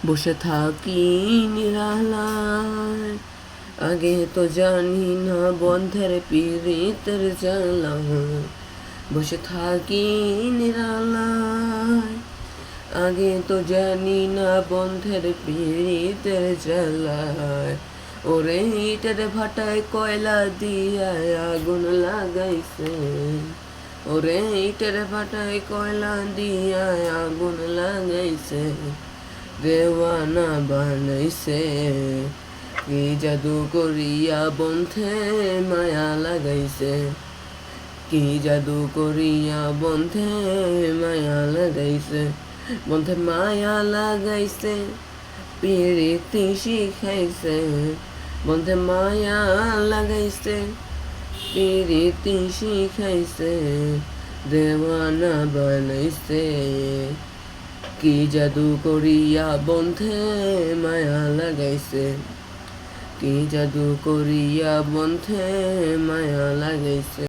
বসে থাকি নিরালায়, আগে তো জানি না বন্ধের পীড়িতের জ্বালা। বসে থাকি নিরালায়, আগে তো জানি না বন্ধের পীড়িতের জ্বালায়। ওরে ইটের ভাটায় কয়লা দিয়া আগুন লাগাইছে, ওরে ইটের ভাটায় কয়লা দিয়া আগুন লাগাইছে, দেওয়ানা বানাইছে। কি জাদু করিয়া বন্ধে মায়া লাগাইছে, কি জাদু করিয়া বন্ধে মায়া লাগাইছে। বন্ধে মায়া লাগাইছে, পিরিতি শিখাইছে। বন্ধে মায়া লাগাইছে, পিরিতি শিখাইছে, দেওয়ানা বানাইছে। কি জাদু করিয়া বন্ধে মায়া লাগাইছে, কি জাদু করিয়া বন্ধে মায়া লাগাইছে।